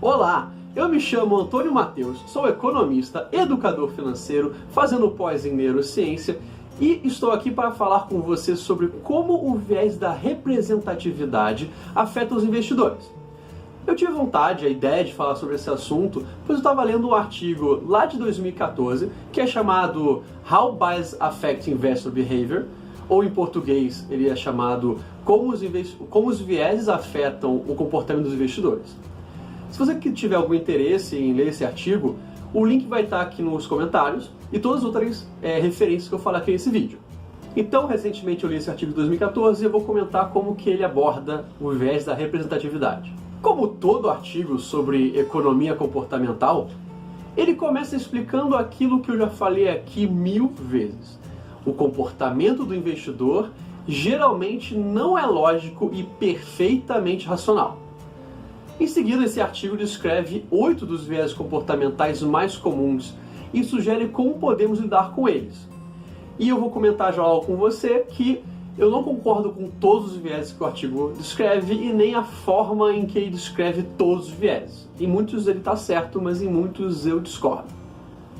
Olá, eu me chamo Antônio Mateus, sou economista, educador financeiro, fazendo pós em neurociência e estou aqui para falar com você sobre como o viés da representatividade afeta os investidores. Eu tive vontade, a ideia de falar sobre esse assunto, pois eu estava lendo um artigo lá de 2014 que é chamado How Bias Affect Investor Behavior, ou em português ele é chamado Como os vieses afetam o comportamento dos investidores. Se você tiver algum interesse em ler esse artigo, o link vai estar aqui nos comentários e todas as outras referências que eu falar aqui nesse vídeo. Então, recentemente eu li esse artigo de 2014 e eu vou comentar como que ele aborda o viés da representatividade. Como todo artigo sobre economia comportamental, ele começa explicando aquilo que eu já falei aqui 1000 vezes. O comportamento do investidor geralmente não é lógico e perfeitamente racional. Em seguida, esse artigo descreve 8 dos viés comportamentais mais comuns e sugere como podemos lidar com eles. E eu vou comentar já logo com você que eu não concordo com todos os viés que o artigo descreve e nem a forma em que ele descreve todos os viés. Em muitos ele está certo, mas em muitos eu discordo.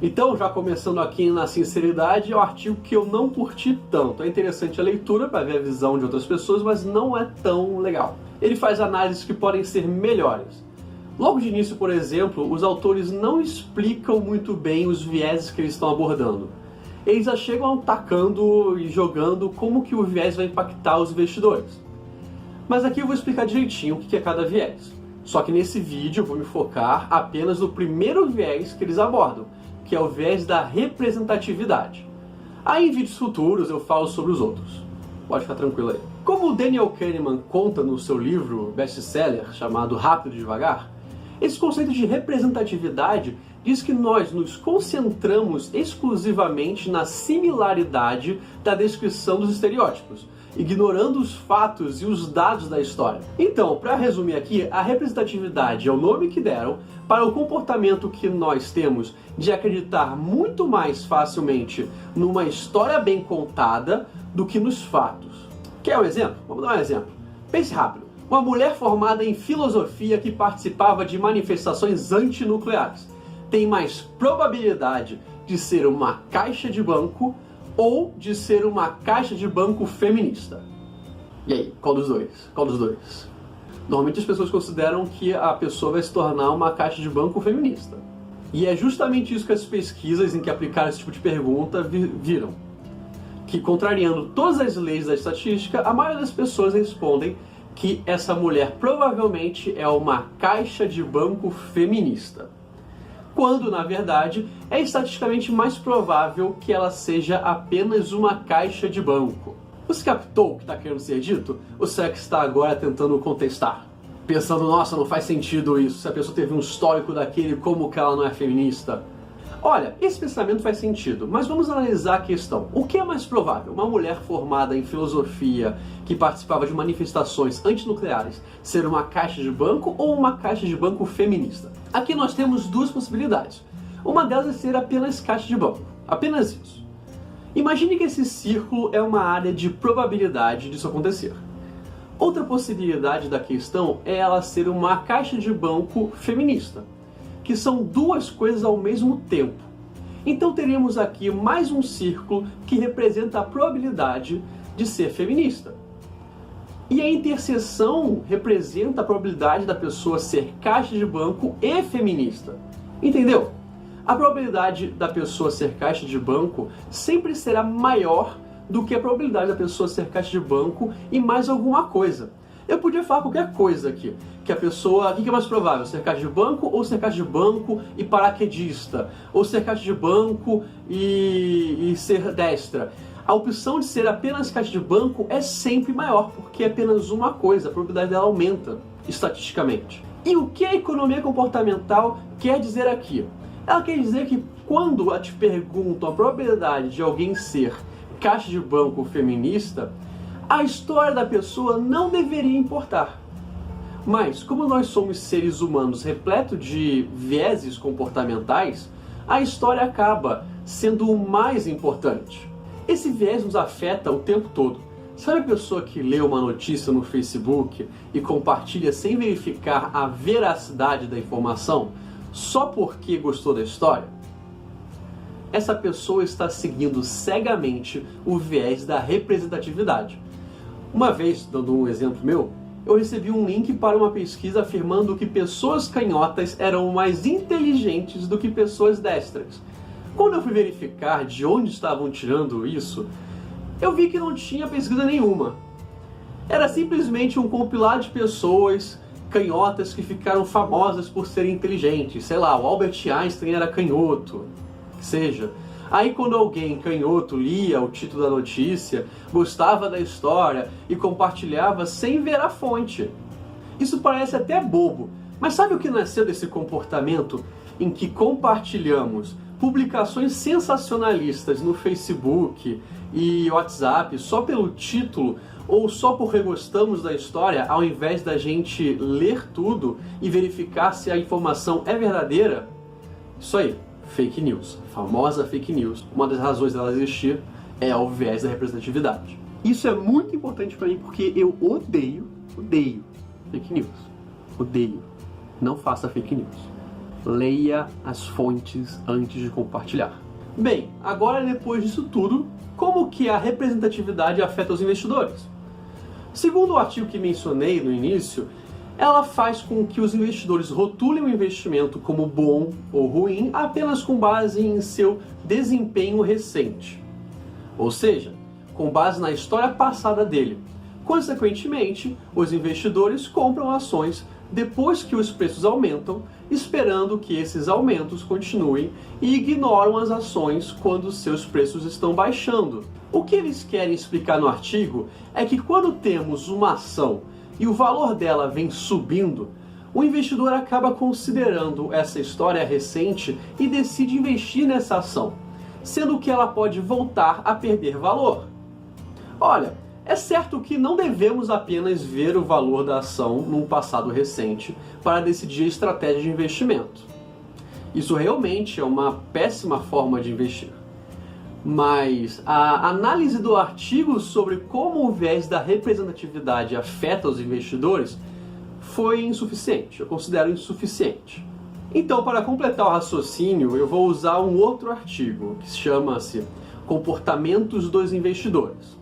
Então, já começando aqui na sinceridade, é um artigo que eu não curti tanto. É interessante a leitura para ver a visão de outras pessoas, mas não é tão legal. Ele faz análises que podem ser melhores. Logo de início, por exemplo, os autores não explicam muito bem os vieses que eles estão abordando. Eles já chegam atacando e jogando como que o viés vai impactar os investidores. Mas aqui eu vou explicar direitinho o que é cada viés. Só que nesse vídeo eu vou me focar apenas no primeiro viés que eles abordam, que é o viés da representatividade. Aí em vídeos futuros eu falo sobre os outros. Pode ficar tranquilo aí. Como o Daniel Kahneman conta no seu livro best-seller chamado Rápido e Devagar, esse conceito de representatividade diz que nós nos concentramos exclusivamente na similaridade da descrição dos estereótipos, ignorando os fatos e os dados da história. Então, para resumir aqui, a representatividade é o nome que deram para o comportamento que nós temos de acreditar muito mais facilmente numa história bem contada do que nos fatos. Quer um exemplo? Vamos dar um exemplo. Pense rápido. Uma mulher formada em filosofia que participava de manifestações antinucleares tem mais probabilidade de ser uma caixa de banco ou de ser uma caixa de banco feminista. E aí, qual dos dois? Qual dos dois? Normalmente as pessoas consideram que a pessoa vai se tornar uma caixa de banco feminista. E é justamente isso que as pesquisas em que aplicaram esse tipo de pergunta viram. Que, contrariando todas as leis da estatística, a maioria das pessoas respondem que essa mulher provavelmente é uma caixa de banco feminista. Quando, na verdade, é estatisticamente mais provável que ela seja apenas uma caixa de banco. Você captou o que está querendo ser dito? Ou será que está agora tentando contestar? Pensando, nossa, não faz sentido isso, se a pessoa teve um histórico daquele, como que ela não é feminista? Olha, esse pensamento faz sentido, mas vamos analisar a questão. O que é mais provável? Uma mulher formada em filosofia que participava de manifestações antinucleares ser uma caixa de banco ou uma caixa de banco feminista? Aqui nós temos duas possibilidades. Uma delas é ser apenas caixa de banco. Apenas isso. Imagine que esse círculo é uma área de probabilidade disso acontecer. Outra possibilidade da questão é ela ser uma caixa de banco feminista, que são duas coisas ao mesmo tempo. Então teríamos aqui mais um círculo que representa a probabilidade de ser feminista. E a interseção representa a probabilidade da pessoa ser caixa de banco e feminista. Entendeu? A probabilidade da pessoa ser caixa de banco sempre será maior do que a probabilidade da pessoa ser caixa de banco e mais alguma coisa. Eu podia falar qualquer coisa aqui, que a pessoa, o que é mais provável, ser caixa de banco ou ser caixa de banco e paraquedista, ou ser caixa de banco e ser destra. A opção de ser apenas caixa de banco é sempre maior, porque é apenas uma coisa, a probabilidade dela aumenta estatisticamente. E o que a economia comportamental quer dizer aqui? Ela quer dizer que quando te perguntam a probabilidade de alguém ser caixa de banco feminista, a história da pessoa não deveria importar. Mas, como nós somos seres humanos repletos de vieses comportamentais, a história acaba sendo o mais importante. Esse viés nos afeta o tempo todo, Sabe a pessoa que lê uma notícia no Facebook e compartilha sem verificar a veracidade da informação só porque gostou da história? Essa pessoa está seguindo cegamente o viés da representatividade. Uma vez, dando um exemplo meu, eu recebi um link para uma pesquisa afirmando que pessoas canhotas eram mais inteligentes do que pessoas destras. Quando eu fui verificar de onde estavam tirando isso, eu vi que não tinha pesquisa nenhuma. Era simplesmente um compilado de pessoas canhotas que ficaram famosas por serem inteligentes. Sei lá, o Albert Einstein era canhoto, que seja. Aí quando alguém canhoto lia o título da notícia, gostava da história e compartilhava sem ver a fonte. Isso parece até bobo, mas sabe o que nasceu desse comportamento em que compartilhamos publicações sensacionalistas no Facebook e WhatsApp só pelo título ou só porque gostamos da história, ao invés da gente ler tudo e verificar se a informação é verdadeira? Isso aí, fake news, a famosa fake news. Uma das razões dela existir é o viés da representatividade. Isso é muito importante para mim porque eu odeio fake news. Odeio. Não faça fake news. Leia as fontes antes de compartilhar. Bem, agora depois disso tudo, como que a representatividade afeta os investidores? Segundo o artigo que mencionei no início, ela faz com que os investidores rotulem o investimento como bom ou ruim apenas com base em seu desempenho recente. Ou seja, com base na história passada dele. Consequentemente, os investidores compram ações depois que os preços aumentam, esperando que esses aumentos continuem e ignoram as ações quando seus preços estão baixando. O que eles querem explicar no artigo é que quando temos uma ação e o valor dela vem subindo, o investidor acaba considerando essa história recente e decide investir nessa ação, sendo que ela pode voltar a perder valor. Olha, é certo que não devemos apenas ver o valor da ação num passado recente para decidir a estratégia de investimento. Isso realmente é uma péssima forma de investir. Mas a análise do artigo sobre como o viés da representatividade afeta os investidores foi insuficiente, eu considero insuficiente. Então, para completar o raciocínio, eu vou usar um outro artigo que chama-se Comportamentos dos Investidores,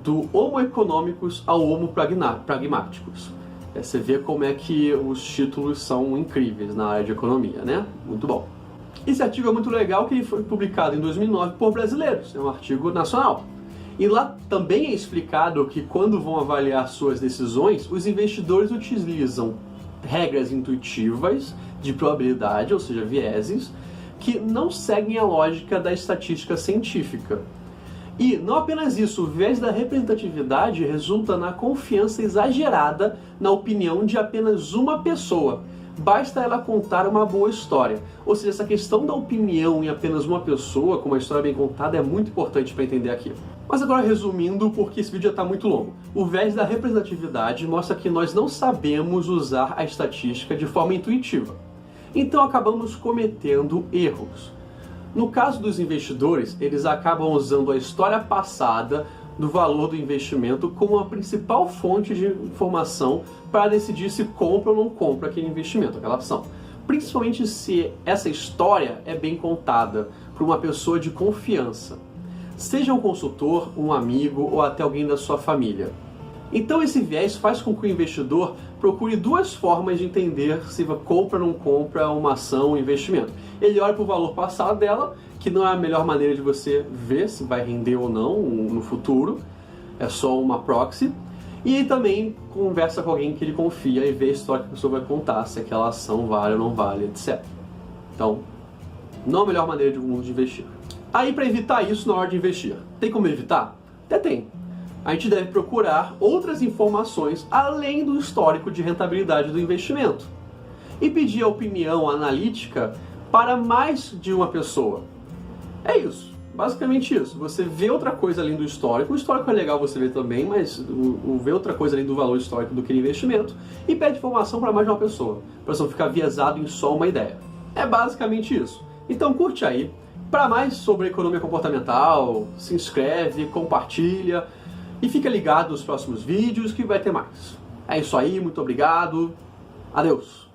do Homo econômicos ao Homo pragmáticos. Você vê como é que os títulos são incríveis na área de economia, né? Muito bom. Esse artigo é muito legal, que ele foi publicado em 2009 por brasileiros, é um artigo nacional. E lá também é explicado que quando vão avaliar suas decisões, os investidores utilizam regras intuitivas de probabilidade, ou seja, vieses, que não seguem a lógica da estatística científica. E não apenas isso, o viés da representatividade resulta na confiança exagerada na opinião de apenas uma pessoa. Basta ela contar uma boa história. Ou seja, essa questão da opinião em apenas uma pessoa, com uma história bem contada, é muito importante para entender aqui. Mas agora resumindo, porque esse vídeo já está muito longo. O viés da representatividade mostra que nós não sabemos usar a estatística de forma intuitiva. Então acabamos cometendo erros. No caso dos investidores, eles acabam usando a história passada do valor do investimento como a principal fonte de informação para decidir se compra ou não compra aquele investimento, aquela ação. Principalmente se essa história é bem contada por uma pessoa de confiança, seja um consultor, um amigo ou até alguém da sua família. Então esse viés faz com que o investidor procure duas formas de entender se compra ou não compra uma ação, um investimento. Ele olha para o valor passado dela, que não é a melhor maneira de você ver se vai render ou não no futuro, é só uma proxy. E ele também conversa com alguém que ele confia e vê a história que a pessoa vai contar, se aquela ação vale ou não vale, etc. Então, não é a melhor maneira de investir. Aí, para evitar isso na hora de investir, tem como evitar? Até tem. A gente deve procurar outras informações além do histórico de rentabilidade do investimento e pedir a opinião analítica para mais de uma pessoa. É isso, basicamente isso. Você vê outra coisa além do histórico. O histórico é legal você ver também, mas ver outra coisa além do valor histórico do que investimento e pede informação para mais de uma pessoa, para você não ficar viesado em só uma ideia. É basicamente isso. Então curte aí. Para mais sobre economia comportamental, se inscreve, compartilha. E fica ligado nos próximos vídeos que vai ter mais. É isso aí, muito obrigado. Adeus.